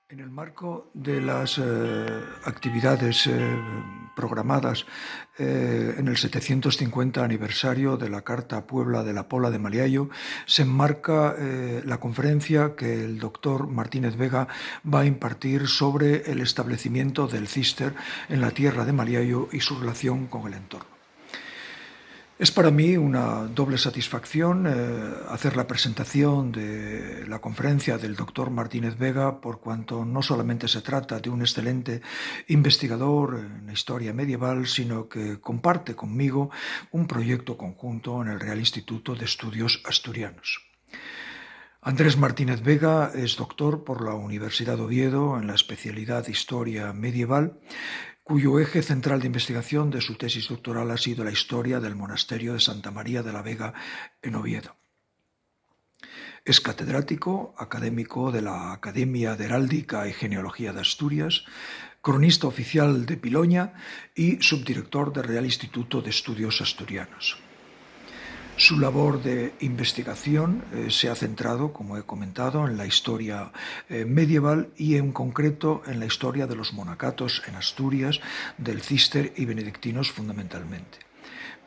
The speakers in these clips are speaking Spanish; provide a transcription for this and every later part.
En el marco de las actividades programadas en el 750 aniversario de la Carta Puebla de la Pola de Maliayo, se enmarca la conferencia que el doctor Martínez Vega va a impartir sobre el establecimiento del Cister en la tierra de Maliayo y su relación con el entorno. Es para mí una doble satisfacción hacer la presentación de la conferencia del doctor Martínez Vega, por cuanto no solamente se trata de un excelente investigador en la historia medieval, sino que comparte conmigo un proyecto conjunto en el Real Instituto de Estudios Asturianos. Andrés Martínez Vega es doctor por la Universidad de Oviedo en la especialidad de Historia Medieval, cuyo eje central de investigación de su tesis doctoral ha sido la historia del monasterio de Santa María de la Vega en Oviedo. Es catedrático, académico de la Academia de Heráldica y Genealogía de Asturias, cronista oficial de Piloña y subdirector del Real Instituto de Estudios Asturianos. Su labor de investigación se ha centrado, como he comentado, en la historia medieval y en concreto en la historia de los monacatos en Asturias, del Císter y benedictinos fundamentalmente.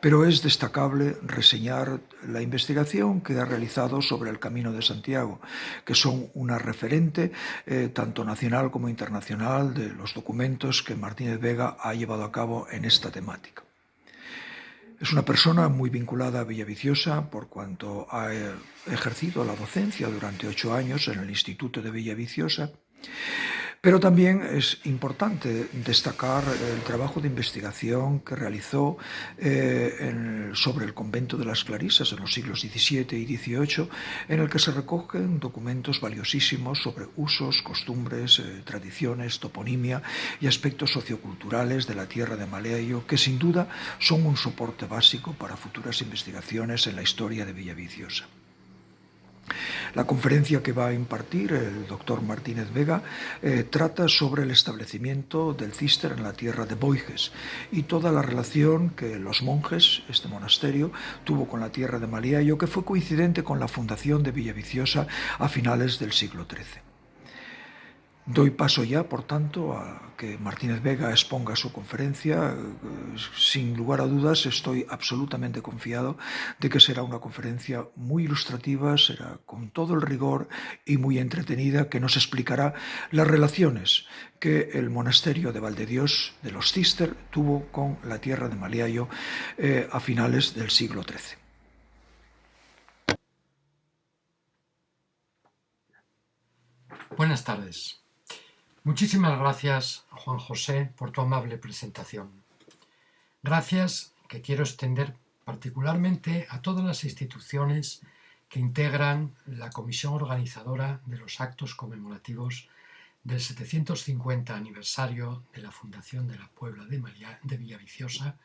Pero es destacable reseñar la investigación que ha realizado sobre el Camino de Santiago, que son una referente tanto nacional como internacional de los documentos que Martínez Vega ha llevado a cabo en esta temática. Es una persona muy vinculada a Villaviciosa por cuanto ha ejercido la docencia durante 8 años en el Instituto de Villaviciosa, pero también es importante destacar el trabajo de investigación que realizó sobre el convento de las Clarisas en los siglos XVII y XVIII, en el que se recogen documentos valiosísimos sobre usos, costumbres, tradiciones, toponimia y aspectos socioculturales de la tierra de Maliayo, que sin duda son un soporte básico para futuras investigaciones en la historia de Villaviciosa. La conferencia que va a impartir el doctor Martínez Vega trata sobre el establecimiento del Císter en la tierra de Boiges y toda la relación que los monjes, este monasterio, tuvo con la tierra de Maliayo, que fue coincidente con la fundación de Villaviciosa a finales del siglo XIII. Doy paso ya, por tanto, a que Martínez Vega exponga su conferencia. Sin lugar a dudas, estoy absolutamente confiado de que será una conferencia muy ilustrativa, será con todo el rigor y muy entretenida, que nos explicará las relaciones que el monasterio de Valdedios de los Císter tuvo con la tierra de Maliayo a finales del siglo XIII. Buenas tardes. Muchísimas gracias, Juan José, por tu amable presentación. Gracias que quiero extender particularmente a todas las instituciones que integran la comisión organizadora de los actos conmemorativos del 750 aniversario de la fundación de la Puebla de Villaviciosa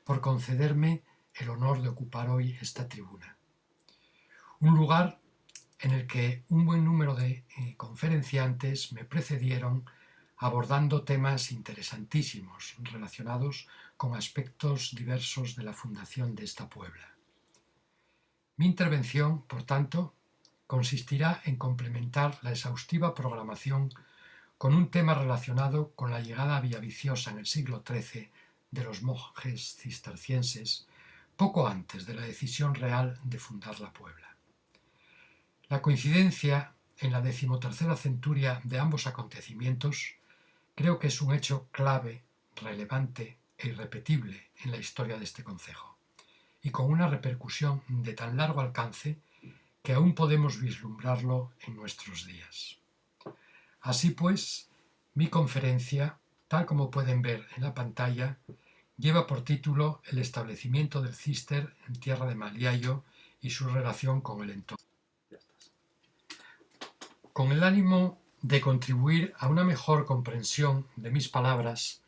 por concederme el honor de ocupar hoy esta tribuna. Un lugar en el que un buen número de conferenciantes me precedieron abordando temas interesantísimos relacionados con aspectos diversos de la fundación de esta Puebla. Mi intervención, por tanto, consistirá en complementar la exhaustiva programación con un tema relacionado con la llegada a Villaviciosa en el siglo XIII de los monjes cistercienses, poco antes de la decisión real de fundar la Puebla. La coincidencia en la 13ª centuria de ambos acontecimientos creo que es un hecho clave, relevante e irrepetible en la historia de este concejo, y con una repercusión de tan largo alcance que aún podemos vislumbrarlo en nuestros días. Así pues, mi conferencia, tal como pueden ver en la pantalla, lleva por título El establecimiento del Císter en tierra de Maliayo y su relación con el entorno. Con el ánimo de contribuir a una mejor comprensión de mis palabras,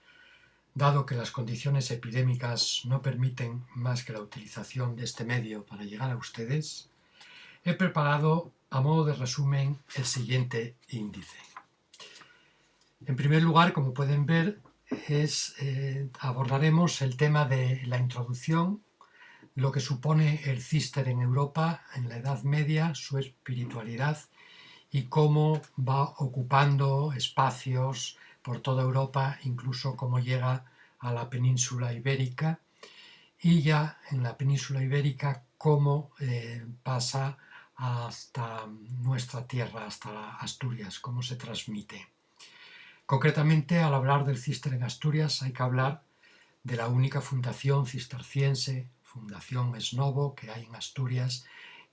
dado que las condiciones epidémicas no permiten más que la utilización de este medio para llegar a ustedes, he preparado a modo de resumen el siguiente índice. En primer lugar, como pueden ver, abordaremos el tema de la introducción, lo que supone el Císter en Europa en la Edad Media, su espiritualidad y cómo va ocupando espacios por toda Europa, incluso cómo llega a la península ibérica, y ya en la península ibérica cómo pasa hasta nuestra tierra, hasta Asturias, cómo se transmite. Concretamente, al hablar del Císter en Asturias, hay que hablar de la única fundación cisterciense, Fundación Esnovo, que hay en Asturias,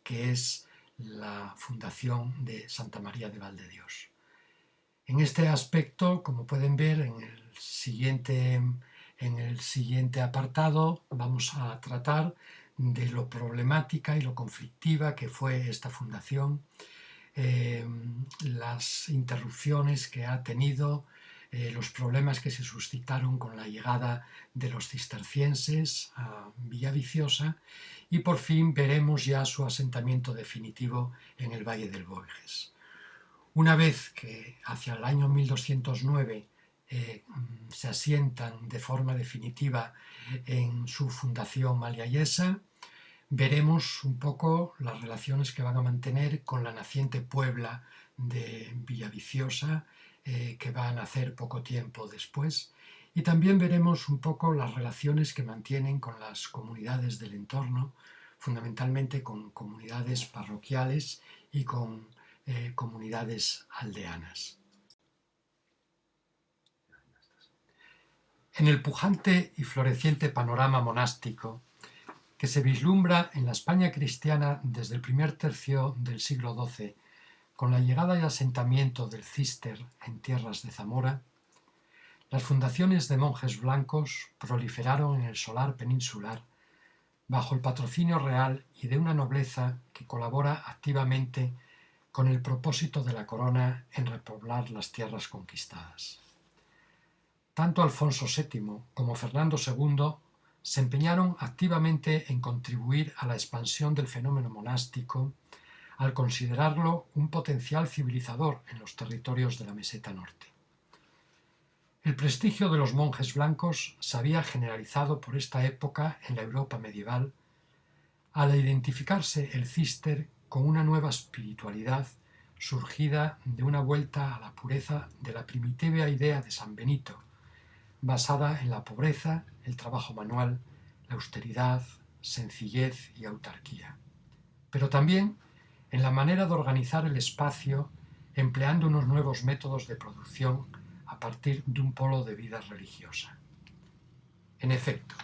que es la fundación de Santa María de Valdedios. En este aspecto, como pueden ver en el siguiente apartado, vamos a tratar de lo problemática y lo conflictiva que fue esta fundación, las interrupciones que ha tenido, los problemas que se suscitaron con la llegada de los cistercienses a Villaviciosa, y por fin veremos ya su asentamiento definitivo en el Valle del Boiges. Una vez que hacia el año 1209 se asientan de forma definitiva en su fundación maliayesa, veremos un poco las relaciones que van a mantener con la naciente Puebla de Villaviciosa, que va a nacer poco tiempo después, y también veremos un poco las relaciones que mantienen con las comunidades del entorno, fundamentalmente con comunidades parroquiales y con comunidades aldeanas. En el pujante y floreciente panorama monástico que se vislumbra en la España cristiana desde el primer tercio del siglo XII, con la llegada y asentamiento del Císter en tierras de Zamora, las fundaciones de monjes blancos proliferaron en el solar peninsular bajo el patrocinio real y de una nobleza que colabora activamente con el propósito de la corona en repoblar las tierras conquistadas. Tanto Alfonso VII como Fernando II se empeñaron activamente en contribuir a la expansión del fenómeno monástico al considerarlo un potencial civilizador en los territorios de la meseta norte. El prestigio de los monjes blancos se había generalizado por esta época en la Europa medieval al identificarse el Císter con una nueva espiritualidad surgida de una vuelta a la pureza de la primitiva idea de San Benito, basada en la pobreza, el trabajo manual, la austeridad, sencillez y autarquía. Pero también en la manera de organizar el espacio empleando unos nuevos métodos de producción a partir de un polo de vida religiosa. En efecto,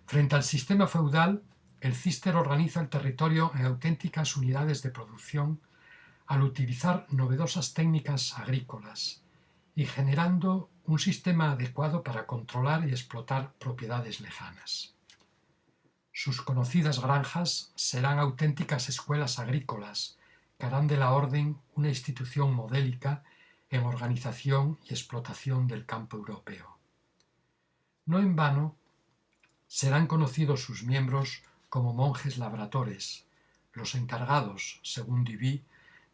frente al sistema feudal, el Císter organiza el territorio en auténticas unidades de producción al utilizar novedosas técnicas agrícolas y generando un sistema adecuado para controlar y explotar propiedades lejanas. Sus conocidas granjas serán auténticas escuelas agrícolas que harán de la orden una institución modélica en organización y explotación del campo europeo. No en vano serán conocidos sus miembros como monjes labradores, los encargados, según Duby,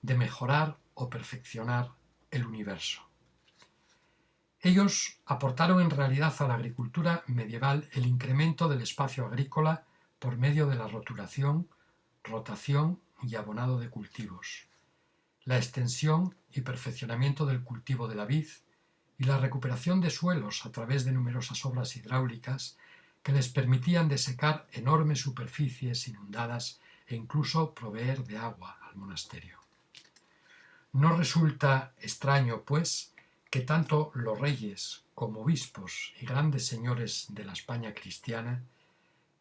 de mejorar o perfeccionar el universo. Ellos aportaron en realidad a la agricultura medieval el incremento del espacio agrícola por medio de la roturación, rotación y abonado de cultivos, la extensión y perfeccionamiento del cultivo de la vid y la recuperación de suelos a través de numerosas obras hidráulicas que les permitían desecar enormes superficies inundadas e incluso proveer de agua al monasterio. No resulta extraño, pues, que tanto los reyes como obispos y grandes señores de la España cristiana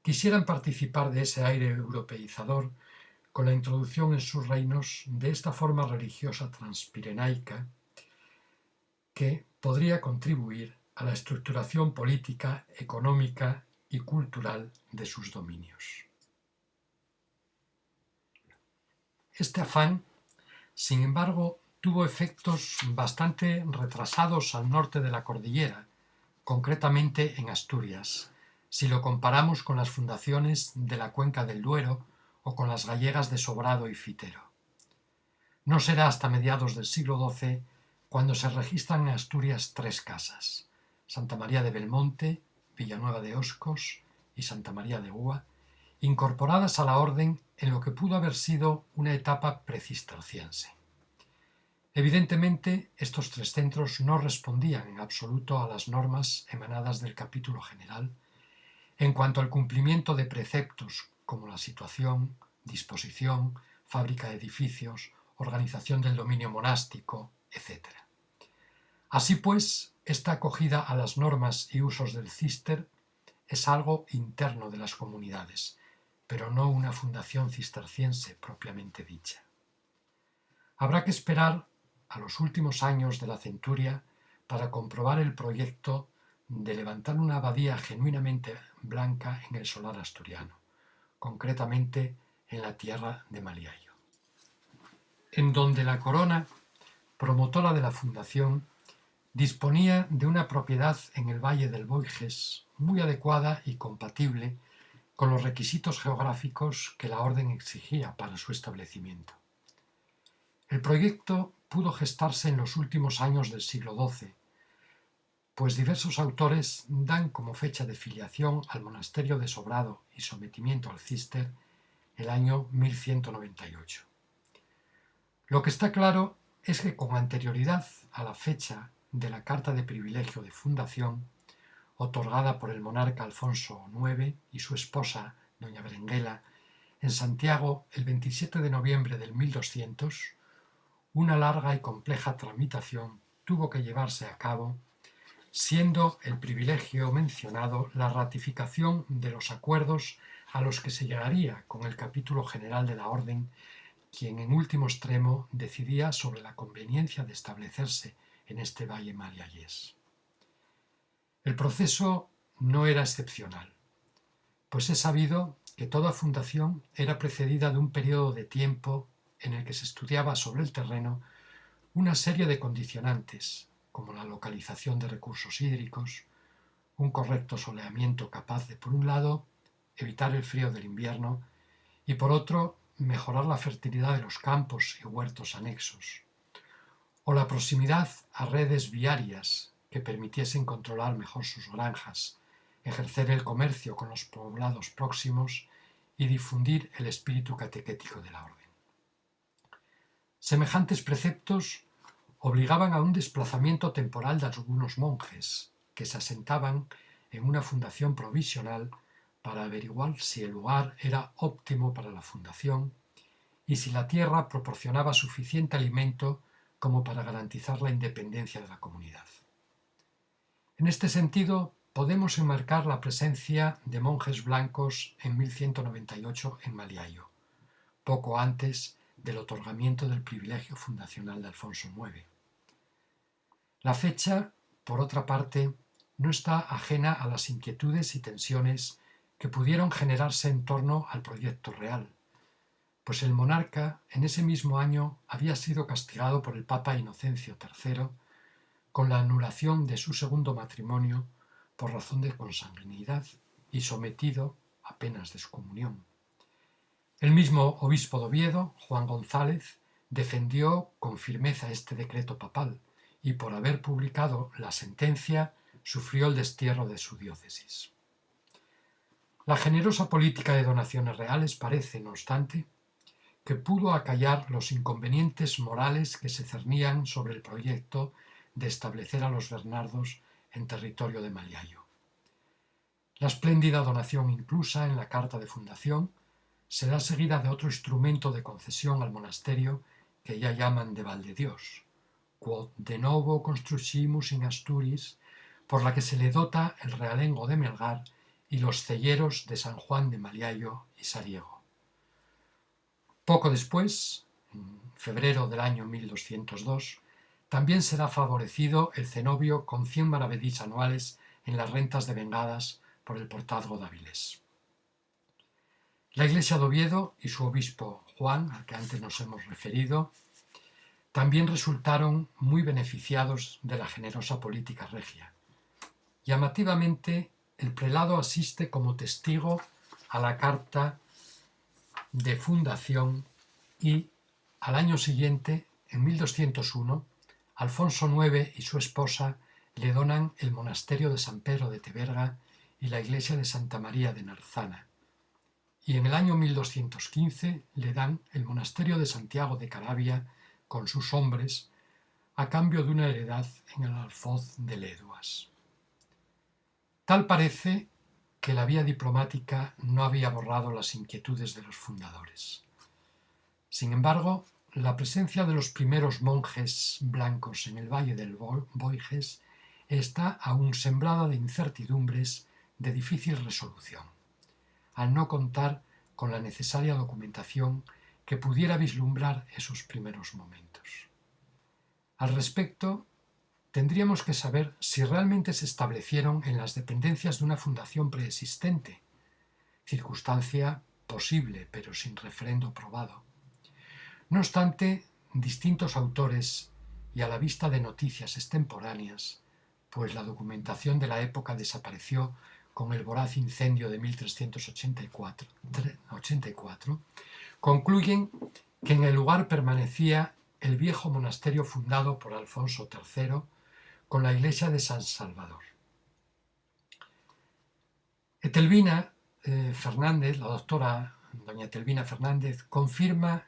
quisieran participar de ese aire europeizador con la introducción en sus reinos de esta forma religiosa transpirenaica que podría contribuir a la estructuración política, económica y cultural de sus dominios. Este afán, sin embargo, tuvo efectos bastante retrasados al norte de la cordillera, concretamente en Asturias, si lo comparamos con las fundaciones de la cuenca del Duero o con las gallegas de Sobrado y Fitero. No será hasta mediados del siglo XII cuando se registran en Asturias 3 casas: Santa María de Belmonte, Villanueva de Oscos y Santa María de Gúa, incorporadas a la orden en lo que pudo haber sido una etapa precisterciense. Evidentemente, estos tres centros no respondían en absoluto a las normas emanadas del capítulo general en cuanto al cumplimiento de preceptos como la situación, disposición, fábrica de edificios, organización del dominio monástico, etc. Así pues, esta acogida a las normas y usos del Císter es algo interno de las comunidades, pero no una fundación cisterciense propiamente dicha. Habrá que esperar a los últimos años de la centuria para comprobar el proyecto de levantar una abadía genuinamente blanca en el solar asturiano, concretamente en la tierra de Maliayo, en donde la corona, promotora de la fundación, disponía de una propiedad en el valle del Boiges muy adecuada y compatible con los requisitos geográficos que la orden exigía para su establecimiento. El proyecto pudo gestarse en los últimos años del siglo XII, pues diversos autores dan como fecha de filiación al monasterio de Sobrado y sometimiento al Císter el año 1198. Lo que está claro es que con anterioridad a la fecha de la carta de privilegio de fundación, otorgada por el monarca Alfonso IX y su esposa, doña Berenguela, en Santiago el 27 de noviembre del 1200, una larga y compleja tramitación tuvo que llevarse a cabo, siendo el privilegio mencionado la ratificación de los acuerdos a los que se llegaría con el capítulo general de la orden, quien en último extremo decidía sobre la conveniencia de establecerse en este valle maliayés. El proceso no era excepcional, pues es sabido que toda fundación era precedida de un periodo de tiempo en el que se estudiaba sobre el terreno una serie de condicionantes, como la localización de recursos hídricos, un correcto soleamiento capaz de, por un lado, evitar el frío del invierno y, por otro, mejorar la fertilidad de los campos y huertos anexos, o la proximidad a redes viarias que permitiesen controlar mejor sus granjas, ejercer el comercio con los poblados próximos y difundir el espíritu catequético de la orden. Semejantes preceptos obligaban a un desplazamiento temporal de algunos monjes que se asentaban en una fundación provisional para averiguar si el lugar era óptimo para la fundación y si la tierra proporcionaba suficiente alimento como para garantizar la independencia de la comunidad. En este sentido, podemos enmarcar la presencia de monjes blancos en 1198 en Maliayo, poco antes del otorgamiento del privilegio fundacional de Alfonso IX. La fecha, por otra parte, no está ajena a las inquietudes y tensiones que pudieron generarse en torno al proyecto real, pues el monarca en ese mismo año había sido castigado por el Papa Inocencio III con la anulación de su segundo matrimonio por razón de consanguinidad y sometido a penas de excomunión. El mismo obispo de Oviedo, Juan González, defendió con firmeza este decreto papal y por haber publicado la sentencia sufrió el destierro de su diócesis. La generosa política de donaciones reales parece, no obstante, que pudo acallar los inconvenientes morales que se cernían sobre el proyecto de establecer a los Bernardos en territorio de Maliayo. La espléndida donación inclusa en la carta de fundación será seguida de otro instrumento de concesión al monasterio que ya llaman de Valdedios, quod de novo construimus in Asturis, por la que se le dota el realengo de Melgar y los celleros de San Juan de Maliayo y Sariego. Poco después, en febrero del año 1202, también será favorecido el cenobio con 100 maravedís anuales en las rentas devengadas por el portazgo de Avilés. La iglesia de Oviedo y su obispo Juan, al que antes nos hemos referido, también resultaron muy beneficiados de la generosa política regia. Llamativamente, el prelado asiste como testigo a la carta de fundación y, al año siguiente, en 1201, Alfonso IX y su esposa le donan el monasterio de San Pedro de Teberga y la iglesia de Santa María de Narzana, y en el año 1215 le dan el monasterio de Santiago de Caravia con sus hombres a cambio de una heredad en el alfoz de Leduas. Tal parece que la vía diplomática no había borrado las inquietudes de los fundadores. Sin embargo, la presencia de los primeros monjes blancos en el valle del Boiges está aún sembrada de incertidumbres de difícil resolución, al no contar con la necesaria documentación que pudiera vislumbrar esos primeros momentos. Al respecto, tendríamos que saber si realmente se establecieron en las dependencias de una fundación preexistente, circunstancia posible pero sin referendo probado. No obstante, distintos autores y a la vista de noticias extemporáneas, pues la documentación de la época desapareció con el voraz incendio de 1384, concluyen que en el lugar permanecía el viejo monasterio fundado por Alfonso III con la iglesia de San Salvador. Etelvina Fernández, la doctora doña Etelvina Fernández, confirma: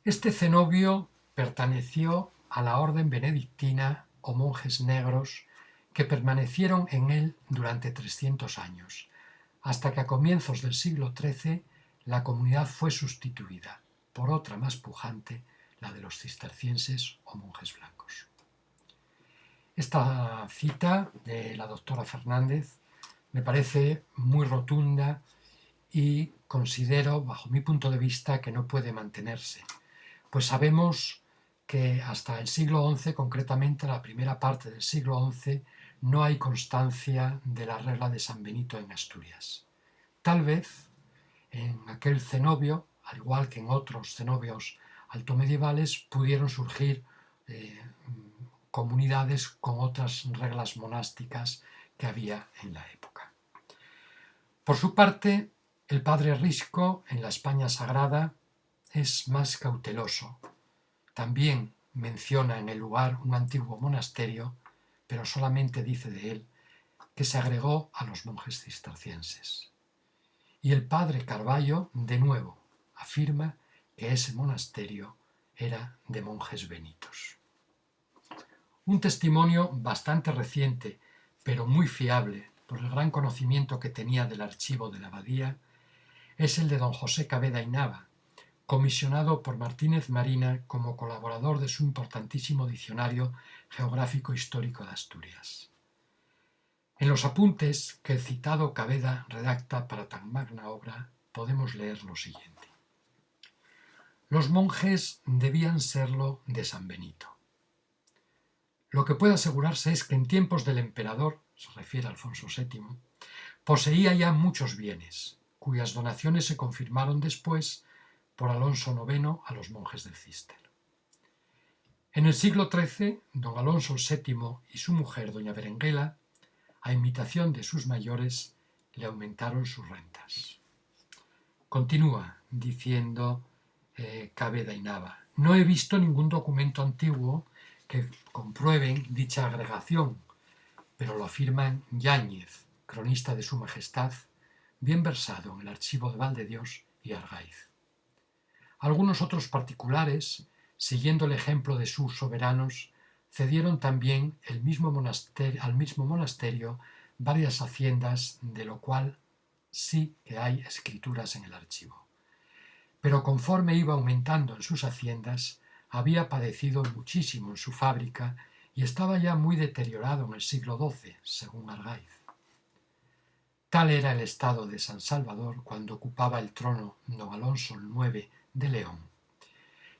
este cenobio perteneció a la orden benedictina o monjes negros que permanecieron en él durante 300 años, hasta que a comienzos del siglo XIII la comunidad fue sustituida por otra más pujante, la de los cistercienses o monjes blancos. Esta cita de la doctora Fernández me parece muy rotunda y considero, bajo mi punto de vista, que no puede mantenerse, pues sabemos que hasta el siglo XI, concretamente la primera parte del siglo XI, no hay constancia de la regla de San Benito en Asturias. Tal vez en aquel cenobio, al igual que en otros cenobios altomedievales, pudieron surgir comunidades con otras reglas monásticas que había en la época. Por su parte, el padre Risco, en la España Sagrada, es más cauteloso. También menciona en el lugar un antiguo monasterio, pero solamente dice de él que se agregó a los monjes cistercienses. Y el padre Carballo, de nuevo, afirma que ese monasterio era de monjes benitos. Un testimonio bastante reciente, pero muy fiable por el gran conocimiento que tenía del archivo de la abadía, es el de don José Caveda y Nava, comisionado por Martínez Marina como colaborador de su importantísimo diccionario geográfico histórico de Asturias. En los apuntes que el citado Caveda redacta para tan magna obra podemos leer lo siguiente: los monjes debían serlo de San Benito. Lo que puede asegurarse es que en tiempos del emperador, se refiere a Alfonso VII, poseía ya muchos bienes, cuyas donaciones se confirmaron después por Alonso IX a los monjes del Císter. En el siglo XIII, don Alonso VII y su mujer, doña Berenguela, a imitación de sus mayores, le aumentaron sus rentas. Continúa diciendo Caveda y Nava: no he visto ningún documento antiguo que comprueben dicha agregación, pero lo afirman Yáñez, cronista de su majestad, bien versado en el archivo de Valdedios y Argaiz. Algunos otros particulares, siguiendo el ejemplo de sus soberanos, cedieron también al mismo monasterio varias haciendas, de lo cual sí que hay escrituras en el archivo. Pero conforme iba aumentando en sus haciendas, había padecido muchísimo en su fábrica y estaba ya muy deteriorado en el siglo XII, según Argaiz. Tal era el estado de San Salvador cuando ocupaba el trono don Alonso IX de León,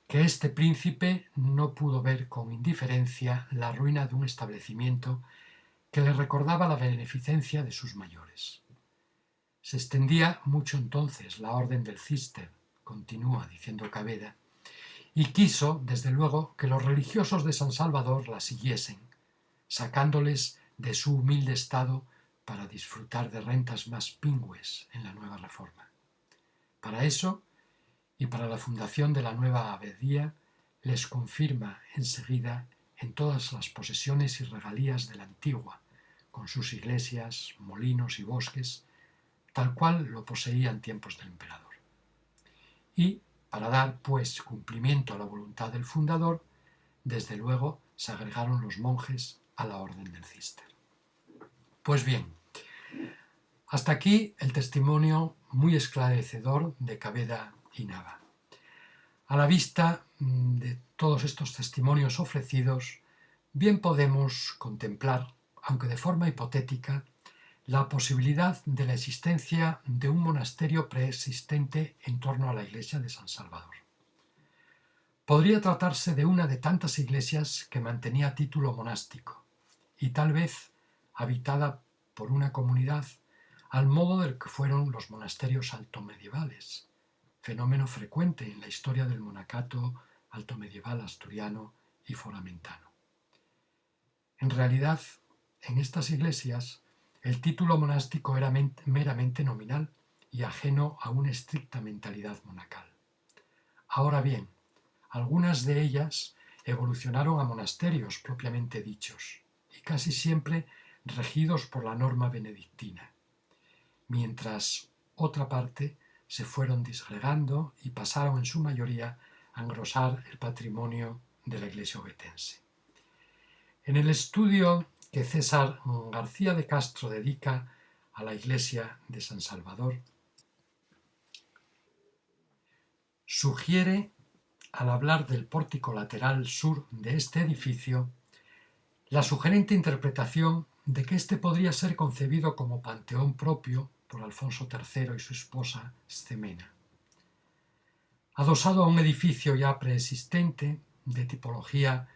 que este príncipe no pudo ver con indiferencia la ruina de un establecimiento que le recordaba la beneficencia de sus mayores. Se extendía mucho entonces la orden del Císter, continúa diciendo Caveda, y quiso, desde luego, que los religiosos de San Salvador la siguiesen, sacándoles de su humilde estado para disfrutar de rentas más pingües en la nueva reforma. Para eso, y para la fundación de la nueva abadía, les confirma enseguida en todas las posesiones y regalías de la antigua, con sus iglesias, molinos y bosques, tal cual lo poseía en tiempos del emperador. Y Para dar, pues, cumplimiento a la voluntad del fundador, desde luego se agregaron los monjes a la Orden del Císter. Pues bien, hasta aquí el testimonio muy esclarecedor de Caveda y Nava. A la vista de todos estos testimonios ofrecidos, bien podemos contemplar, aunque de forma hipotética, la posibilidad de la existencia de un monasterio preexistente en torno a la iglesia de San Salvador. Podría tratarse de una de tantas iglesias que mantenía título monástico y tal vez habitada por una comunidad al modo del que fueron los monasterios altomedievales, fenómeno frecuente en la historia del monacato altomedieval asturiano y foramentano. En realidad, en estas iglesias, el título monástico era meramente nominal y ajeno a una estricta mentalidad monacal. Ahora bien, algunas de ellas evolucionaron a monasterios propiamente dichos y casi siempre regidos por la norma benedictina, mientras otra parte se fueron disgregando y pasaron en su mayoría a engrosar el patrimonio de la iglesia ovetense. En el estudio que César García de Castro dedica a la iglesia de San Salvador, sugiere, al hablar del pórtico lateral sur de este edificio, la sugerente interpretación de que éste podría ser concebido como panteón propio por Alfonso III y su esposa Ximena. Adosado a un edificio ya preexistente, de tipología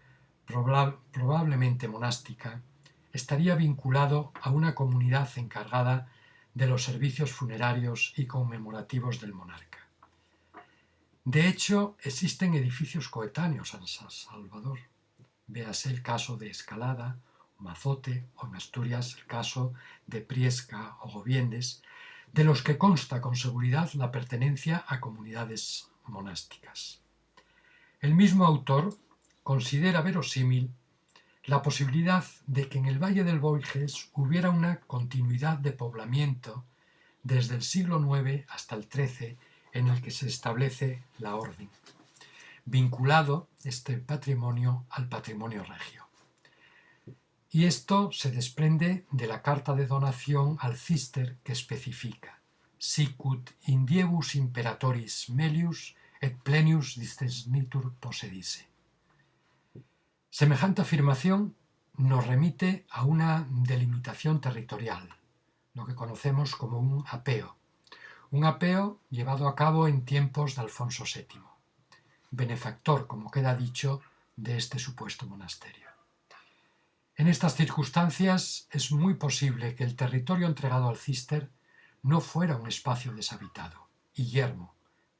probablemente monástica, estaría vinculado a una comunidad encargada de los servicios funerarios y conmemorativos del monarca. De hecho, existen edificios coetáneos a San Salvador. Véase el caso de Escalada, o Mazote, o en Asturias el caso de Priesca o Gobiendes, de los que consta con seguridad la pertenencia a comunidades monásticas. El mismo autor considera verosímil la posibilidad de que en el Valle del Boiges hubiera una continuidad de poblamiento desde el siglo IX hasta el XIII en el que se establece la orden, vinculado este patrimonio al patrimonio regio. Y esto se desprende de la carta de donación al Císter que especifica sicut in diebus imperatoris melius et plenius discesnitur possedisse. Semejante afirmación nos remite a una delimitación territorial, lo que conocemos como un apeo llevado a cabo en tiempos de Alfonso VII, benefactor, como queda dicho, de este supuesto monasterio. En estas circunstancias es muy posible que el territorio entregado al Císter no fuera un espacio deshabitado y yermo,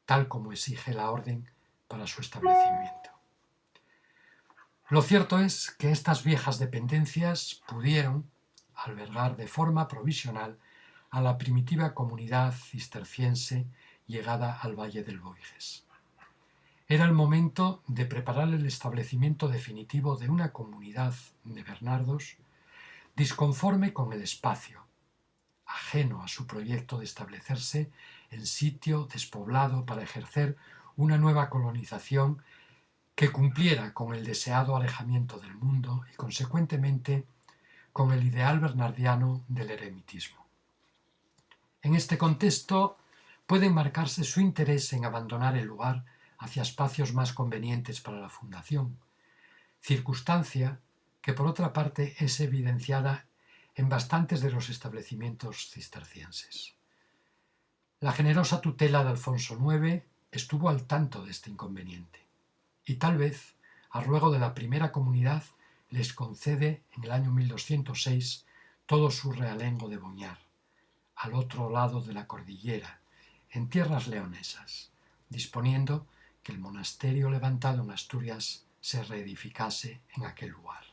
tal como exige la orden para su establecimiento. Lo cierto es que estas viejas dependencias pudieron albergar de forma provisional a la primitiva comunidad cisterciense llegada al Valle del Boiges. Era el momento de preparar el establecimiento definitivo de una comunidad de Bernardos disconforme con el espacio, ajeno a su proyecto de establecerse en sitio despoblado para ejercer una nueva colonización que cumpliera con el deseado alejamiento del mundo y, consecuentemente, con el ideal bernardiano del eremitismo. En este contexto puede enmarcarse su interés en abandonar el lugar hacia espacios más convenientes para la fundación, circunstancia que por otra parte es evidenciada en bastantes de los establecimientos cistercienses. La generosa tutela de Alfonso IX estuvo al tanto de este inconveniente y tal vez, a ruego de la primera comunidad, les concede en el año 1206 todo su realengo de Boñar, al otro lado de la cordillera, en tierras leonesas, disponiendo que el monasterio levantado en Asturias se reedificase en aquel lugar.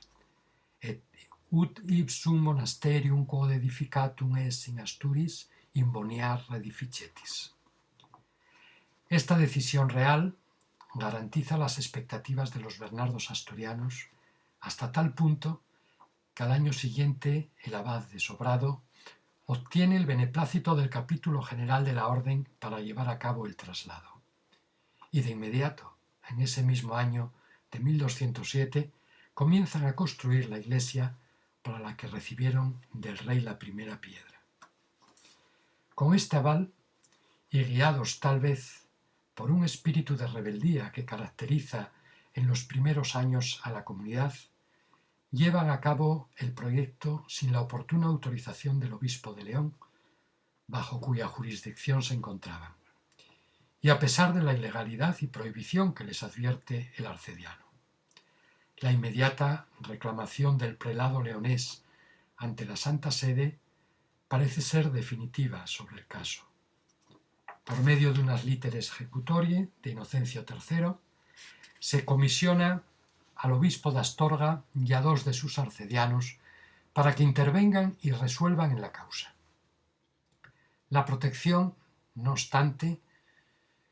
Et ut ipsum monasterium quod edificatum es in Asturis in Boniar reedificetis. Esta decisión real garantiza las expectativas de los Bernardos asturianos hasta tal punto que al año siguiente el abad de Sobrado obtiene el beneplácito del capítulo general de la orden para llevar a cabo el traslado. y de inmediato, en ese mismo año de 1207, comienzan a construir la iglesia para la que recibieron del rey la primera piedra. Con este aval, y guiados tal vez por un espíritu de rebeldía que caracteriza en los primeros años a la comunidad, llevan a cabo el proyecto sin la oportuna autorización del obispo de León, bajo cuya jurisdicción se encontraban, y a pesar de la ilegalidad y prohibición que les advierte el arcediano. La inmediata reclamación del prelado leonés ante la Santa Sede parece ser definitiva sobre el caso. Por medio de unas literes ejecutorie de Inocencio III, se comisiona al obispo de Astorga y a 2 de sus arcedianos para que intervengan y resuelvan en la causa. La protección, no obstante,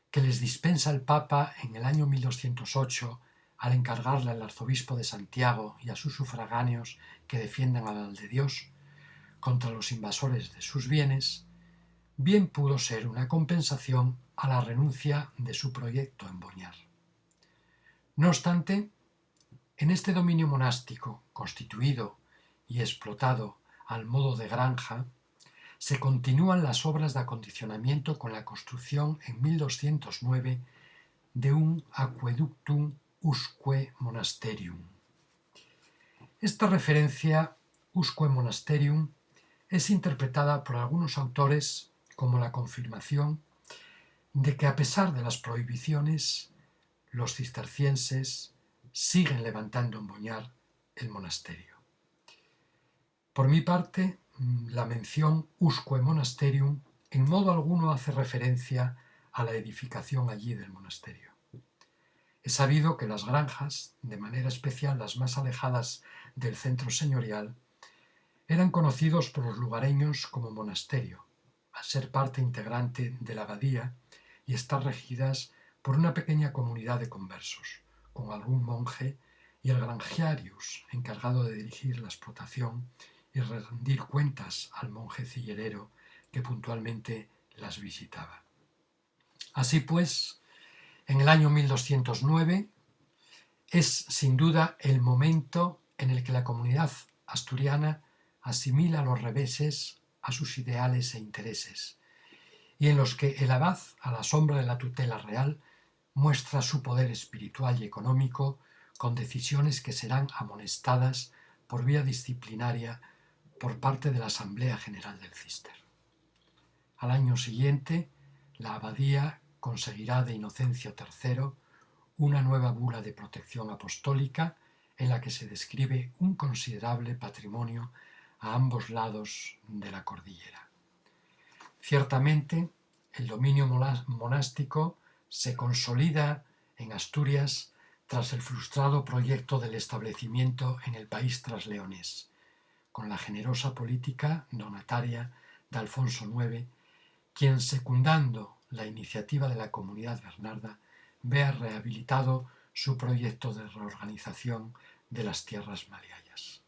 que les dispensa el Papa en el año 1208 al encargarle al arzobispo de Santiago y a sus sufragáneos que defiendan al Valde-Dios contra los invasores de sus bienes, bien pudo ser una compensación a la renuncia de su proyecto en Boñar. No obstante, en este dominio monástico, constituido y explotado al modo de granja, se continúan las obras de acondicionamiento con la construcción en 1209 de un aqueductum usque monasterium. Esta referencia usque monasterium es interpretada por algunos autores como la confirmación de que a pesar de las prohibiciones, los cistercienses siguen levantando en Boñar el monasterio. Por mi parte, la mención usque monasterium en modo alguno hace referencia a la edificación allí del monasterio. Es sabido que las granjas, de manera especial las más alejadas del centro señorial, eran conocidos por los lugareños como monasterio, al ser parte integrante de la abadía y estar regidas por una pequeña comunidad de conversos, con algún monje y el grangiarius, encargado de dirigir la explotación y rendir cuentas al monje cillerero que puntualmente las visitaba. Así pues, en el año 1209 es sin duda el momento en el que la comunidad asturiana asimila los reveses a sus ideales e intereses, y en los que el abad, a la sombra de la tutela real, muestra su poder espiritual y económico con decisiones que serán amonestadas por vía disciplinaria por parte de la Asamblea General del Císter. Al año siguiente, la abadía conseguirá de Inocencio III una nueva bula de protección apostólica en la que se describe un considerable patrimonio a ambos lados de la cordillera. Ciertamente, el dominio monástico se consolida en Asturias tras el frustrado proyecto del establecimiento en el país trasleonés, con la generosa política donataria de Alfonso IX, quien, secundando la iniciativa de la comunidad bernarda, vea rehabilitado su proyecto de reorganización de las tierras maliayas.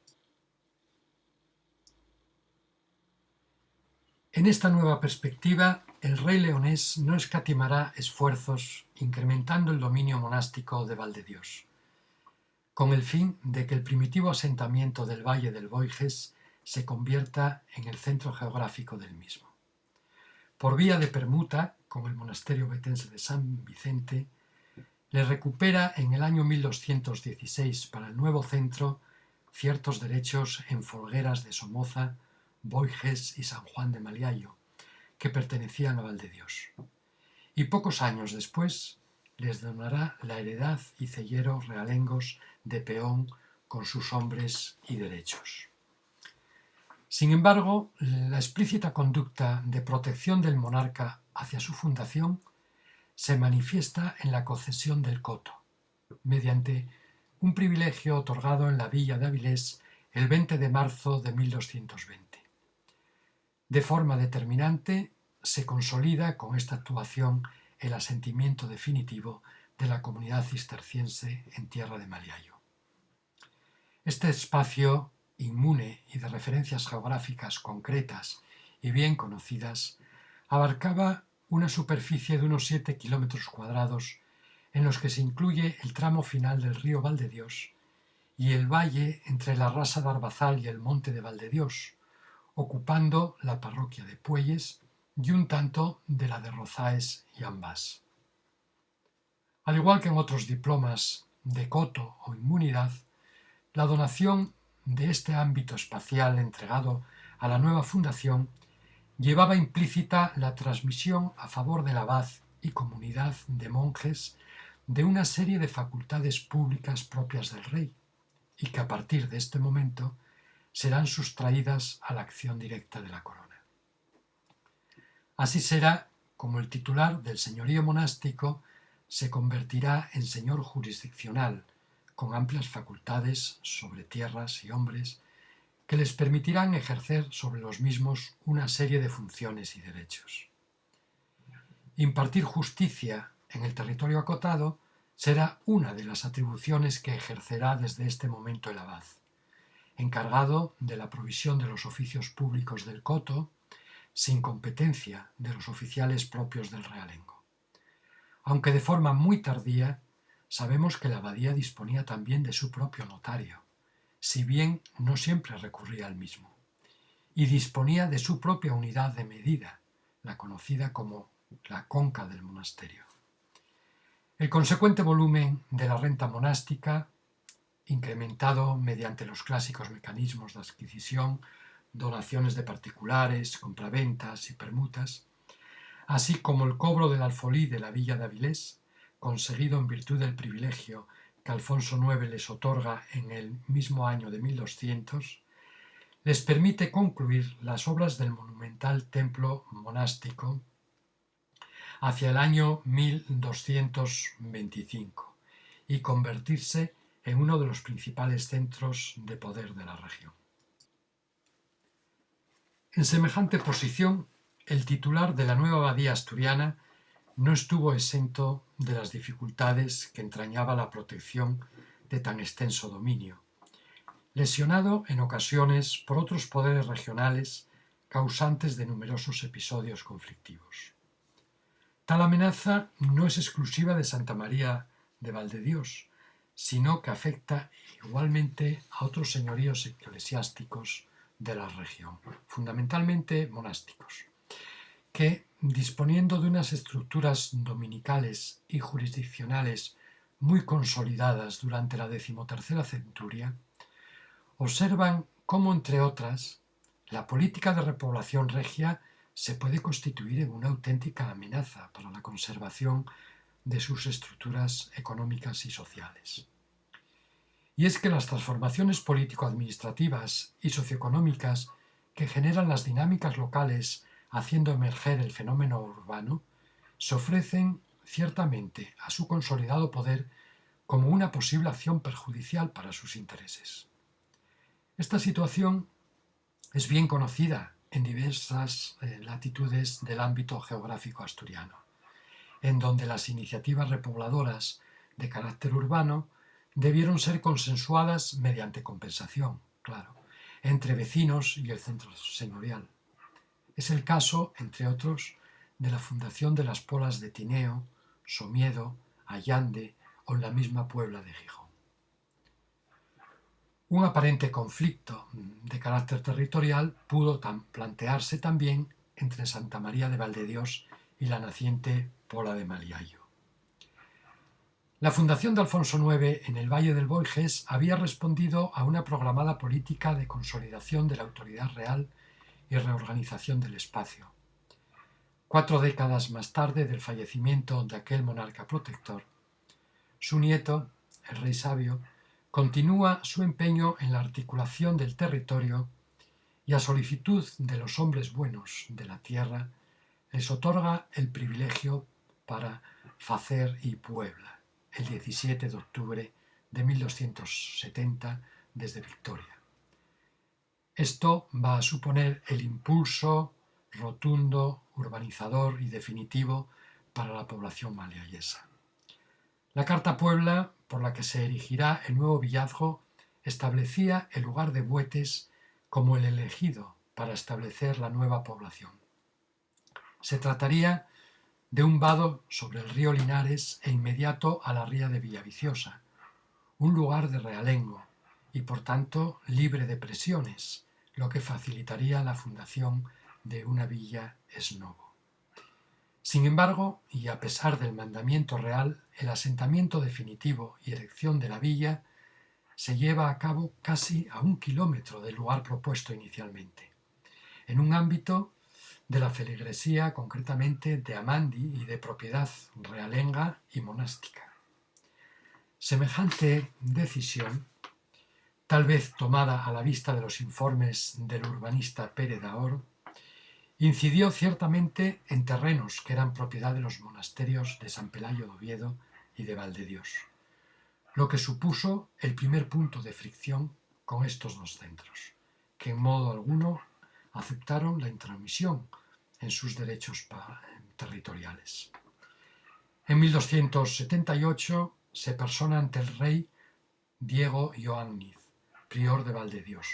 En esta nueva perspectiva, el rey leonés no escatimará esfuerzos incrementando el dominio monástico de Valde-Dios, con el fin de que el primitivo asentamiento del Valle del Boiges se convierta en el centro geográfico del mismo. Por vía de permuta, con el monasterio betense de San Vicente, le recupera en el año 1216 para el nuevo centro ciertos derechos en Folgueras de Somoza, Boiges y San Juan de Maliayo, que pertenecían a Valde-Dios. Y pocos años después les donará la heredad y cellero realengos de Peón con sus hombres y derechos. Sin embargo, la explícita conducta de protección del monarca hacia su fundación se manifiesta en la concesión del coto, mediante un privilegio otorgado en la villa de Avilés el 20 de marzo de 1220. De forma determinante, se consolida con esta actuación el asentimiento definitivo de la comunidad cisterciense en tierra de Maliayo. Este espacio inmune y de referencias geográficas concretas y bien conocidas abarcaba una superficie de unos 7 kilómetros cuadrados en los que se incluye el tramo final del río Valdedios y el valle entre la Rasa de Arbazal y el monte de Valdedios, ocupando la parroquia de Puelles y un tanto de la de Rozaes y Ambás. Al igual que en otros diplomas de coto o inmunidad, la donación de este ámbito espacial entregado a la nueva fundación llevaba implícita la transmisión a favor del abad y comunidad de monjes de una serie de facultades públicas propias del rey, y que a partir de este momento serán sustraídas a la acción directa de la corona. Así será como el titular del señorío monástico se convertirá en señor jurisdiccional, con amplias facultades sobre tierras y hombres que les permitirán ejercer sobre los mismos una serie de funciones y derechos. Impartir justicia en el territorio acotado será una de las atribuciones que ejercerá desde este momento el abad, encargado de la provisión de los oficios públicos del coto, sin competencia de los oficiales propios del realengo. Aunque de forma muy tardía, sabemos que la abadía disponía también de su propio notario, si bien no siempre recurría al mismo, y disponía de su propia unidad de medida, la conocida como la conca del monasterio. El consecuente volumen de la renta monástica, incrementado mediante los clásicos mecanismos de adquisición, donaciones de particulares, compraventas y permutas, así como el cobro del alfolí de la villa de Avilés, conseguido en virtud del privilegio que Alfonso IX les otorga en el mismo año de 1200, les permite concluir las obras del monumental templo monástico hacia el año 1225 y convertirse en uno de los principales centros de poder de la región. En semejante posición, el titular de la nueva abadía asturiana no estuvo exento de las dificultades que entrañaba la protección de tan extenso dominio, lesionado en ocasiones por otros poderes regionales causantes de numerosos episodios conflictivos. Tal amenaza no es exclusiva de Santa María de Valdedios, sino que afecta igualmente a otros señoríos eclesiásticos de la región, fundamentalmente monásticos, que, disponiendo de unas estructuras dominicales y jurisdiccionales muy consolidadas durante la XIII centuria, observan cómo, entre otras, la política de repoblación regia se puede constituir en una auténtica amenaza para la conservación de sus estructuras económicas y sociales. Y es que las transformaciones político-administrativas y socioeconómicas que generan las dinámicas locales haciendo emerger el fenómeno urbano se ofrecen ciertamente a su consolidado poder como una posible acción perjudicial para sus intereses. Esta situación es bien conocida en diversas latitudes del ámbito geográfico asturiano, en donde las iniciativas repobladoras de carácter urbano debieron ser consensuadas mediante compensación, claro, entre vecinos y el centro señorial. Es el caso, entre otros, de la fundación de las polas de Tineo, Somiedo, Allande o en la misma Puebla de Gijón. Un aparente conflicto de carácter territorial pudo plantearse también entre Santa María de Valdedios y la naciente Pola de Maliayo. La fundación de Alfonso IX en el Valle del Boiges había respondido a una programada política de consolidación de la autoridad real y reorganización del espacio. 4 décadas más tarde del fallecimiento de aquel monarca protector, su nieto, el rey sabio, continúa su empeño en la articulación del territorio y, a solicitud de los hombres buenos de la tierra, les otorga el privilegio para facer y Puebla, el 17 de octubre de 1270 desde Victoria. Esto va a suponer el impulso rotundo, urbanizador y definitivo para la población maliayesa. La Carta Puebla, por la que se erigirá el nuevo villazgo, establecía el lugar de Buetes como el elegido para establecer la nueva población. Se trataría de un vado sobre el río Linares e inmediato a la ría de Villaviciosa, un lugar de realengo y por tanto libre de presiones, lo que facilitaría la fundación de una villa ex novo. Sin embargo, y a pesar del mandamiento real, el asentamiento definitivo y erección de la villa se lleva a cabo casi a 1 kilómetro del lugar propuesto inicialmente, en un ámbito de la feligresía, concretamente de Amandi y de propiedad realenga y monástica. Semejante decisión, tal vez tomada a la vista de los informes del urbanista Pere d'Ahor, incidió ciertamente en terrenos que eran propiedad de los monasterios de San Pelayo de Oviedo y de Valdedios, lo que supuso el primer punto de fricción con estos dos centros, que en modo alguno aceptaron la intromisión en sus derechos territoriales. En 1278 se persona ante el rey Diego Ioanniz, prior de Valdedios,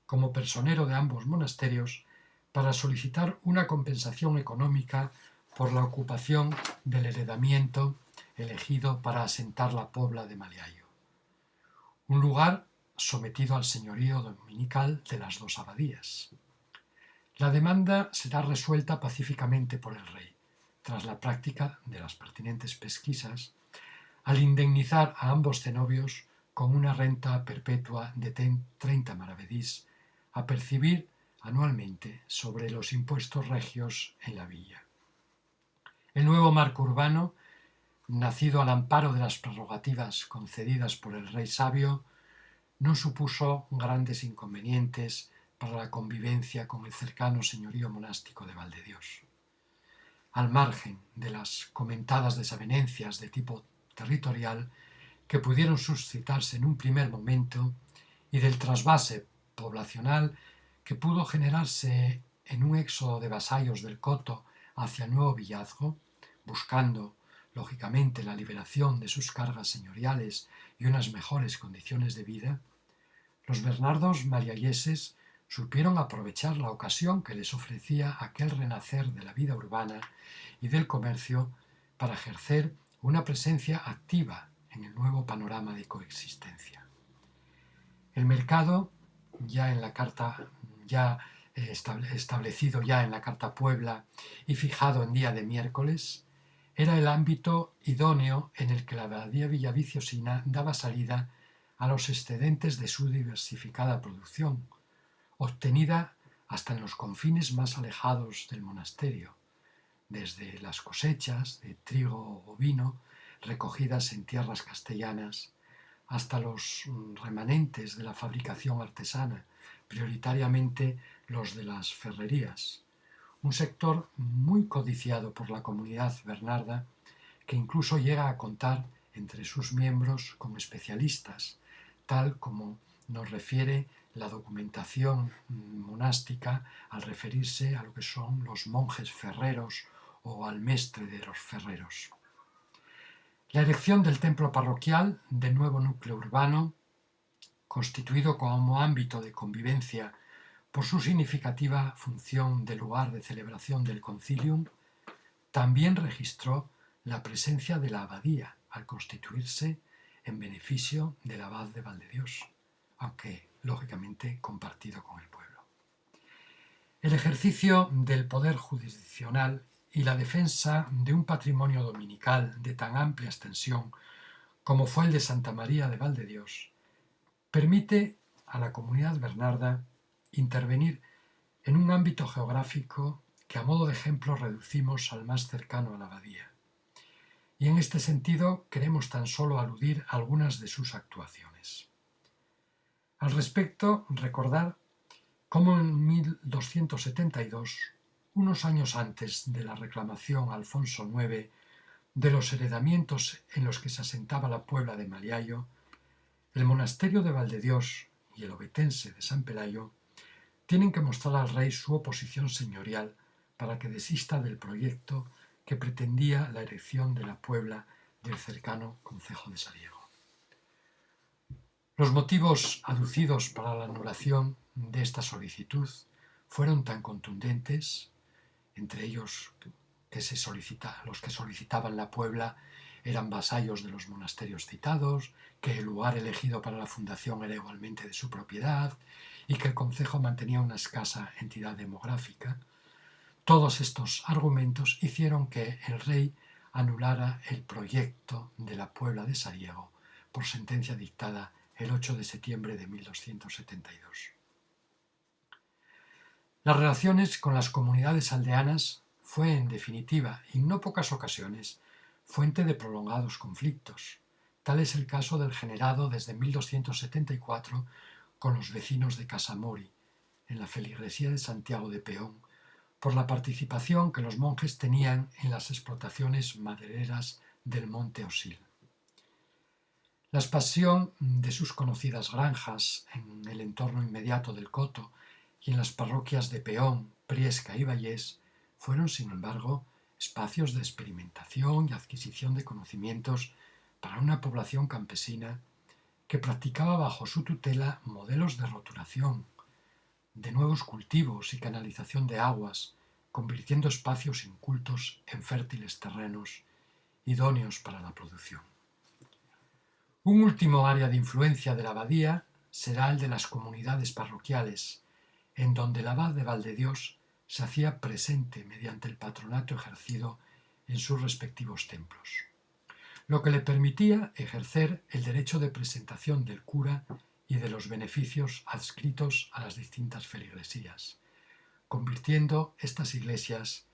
como personero de ambos monasterios para solicitar una compensación económica por la ocupación del heredamiento elegido para asentar la Pobla de Maliayo, un lugar sometido al señorío dominical de las dos abadías. La demanda será resuelta pacíficamente por el rey, tras la práctica de las pertinentes pesquisas, al indemnizar a ambos cenobios con una renta perpetua de 30 maravedís a percibir anualmente sobre los impuestos regios en la villa. El nuevo marco urbano, nacido al amparo de las prerrogativas concedidas por el rey sabio, no supuso grandes inconvenientes para la convivencia con el cercano señorío monástico de Valdedios. Al margen de las comentadas desavenencias de tipo territorial que pudieron suscitarse en un primer momento y del trasvase poblacional que pudo generarse en un éxodo de vasallos del coto hacia el nuevo villazgo, buscando, lógicamente, la liberación de sus cargas señoriales y unas mejores condiciones de vida, los bernardos maliayeses supieron aprovechar la ocasión que les ofrecía aquel renacer de la vida urbana y del comercio para ejercer una presencia activa en el nuevo panorama de coexistencia. El mercado, establecido ya en la Carta Puebla y fijado en día de miércoles, era el ámbito idóneo en el que la abadía villaviciosina daba salida a los excedentes de su diversificada producción, obtenida hasta en los confines más alejados del monasterio, desde las cosechas de trigo o vino recogidas en tierras castellanas, hasta los remanentes de la fabricación artesana, prioritariamente los de las ferrerías, un sector muy codiciado por la comunidad bernarda, que incluso llega a contar entre sus miembros con especialistas, tal como nos refiere la documentación monástica al referirse a lo que son los monjes ferreros o al mestre de los ferreros. La erección del templo parroquial del nuevo núcleo urbano, constituido como ámbito de convivencia por su significativa función de lugar de celebración del concilium, también registró la presencia de la abadía al constituirse en beneficio del abad de Valdedios, aunque lógicamente compartido con el pueblo. El ejercicio del poder jurisdiccional y la defensa de un patrimonio dominical de tan amplia extensión como fue el de Santa María de Valdedios, permite a la comunidad bernarda intervenir en un ámbito geográfico que a modo de ejemplo reducimos al más cercano a la abadía. Y en este sentido queremos tan solo aludir a algunas de sus actuaciones. Al respecto, recordar cómo en 1272, unos años antes de la reclamación a Alfonso IX de los heredamientos en los que se asentaba la Puebla de Maliayo, el monasterio de Valdedios y el ovetense de San Pelayo tienen que mostrar al rey su oposición señorial para que desista del proyecto que pretendía la erección de la Puebla del cercano concejo de Sariego. Los motivos aducidos para la anulación de esta solicitud fueron tan contundentes, entre ellos que solicitaban la puebla eran vasallos de los monasterios citados, que el lugar elegido para la fundación era igualmente de su propiedad y que el concejo mantenía una escasa entidad demográfica. Todos estos argumentos hicieron que el rey anulara el proyecto de la Puebla de Sariego por sentencia dictada el 8 de septiembre de 1272. Las relaciones con las comunidades aldeanas fue, en definitiva, y en no pocas ocasiones, fuente de prolongados conflictos. Tal es el caso del generado desde 1274 con los vecinos de Casamori, en la feligresía de Santiago de Peón, por la participación que los monjes tenían en las explotaciones madereras del monte Osil. La expansión de sus conocidas granjas en el entorno inmediato del Coto y en las parroquias de Peón, Priesca y Vallés fueron, sin embargo, espacios de experimentación y adquisición de conocimientos para una población campesina que practicaba bajo su tutela modelos de roturación, de nuevos cultivos y canalización de aguas, convirtiendo espacios incultos en fértiles terrenos idóneos para la producción. Un último área de influencia de la abadía será el de las comunidades parroquiales, en donde el abad de Valdedios se hacía presente mediante el patronato ejercido en sus respectivos templos, lo que le permitía ejercer el derecho de presentación del cura y de los beneficios adscritos a las distintas feligresías, convirtiendo estas iglesias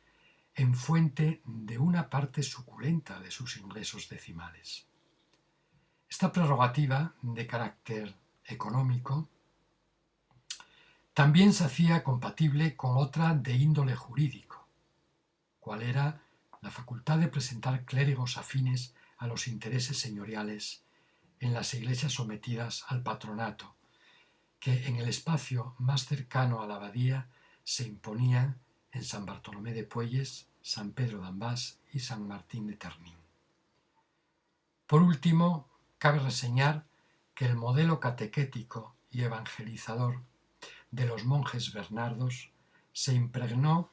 en fuente de una parte suculenta de sus ingresos decimales. Esta prerrogativa de carácter económico también se hacía compatible con otra de índole jurídico, cual era la facultad de presentar clérigos afines a los intereses señoriales en las iglesias sometidas al patronato, que en el espacio más cercano a la abadía se imponían en San Bartolomé de Puelles, San Pedro de Ambás y San Martín de Ternín. Por último, cabe reseñar que el modelo catequético y evangelizador de los monjes bernardos se impregnó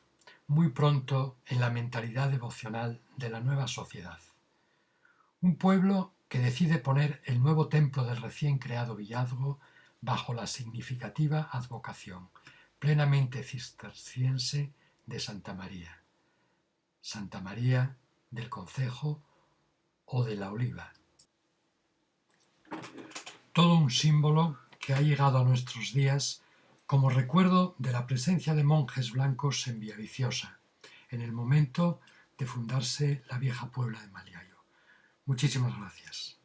muy pronto en la mentalidad devocional de la nueva sociedad. Un pueblo que decide poner el nuevo templo del recién creado villazgo bajo la significativa advocación plenamente cisterciense de Santa María del Concejo o de la Oliva. Todo un símbolo que ha llegado a nuestros días como recuerdo de la presencia de monjes blancos en Villaviciosa, en el momento de fundarse la vieja Puebla de Maliayo. Muchísimas gracias.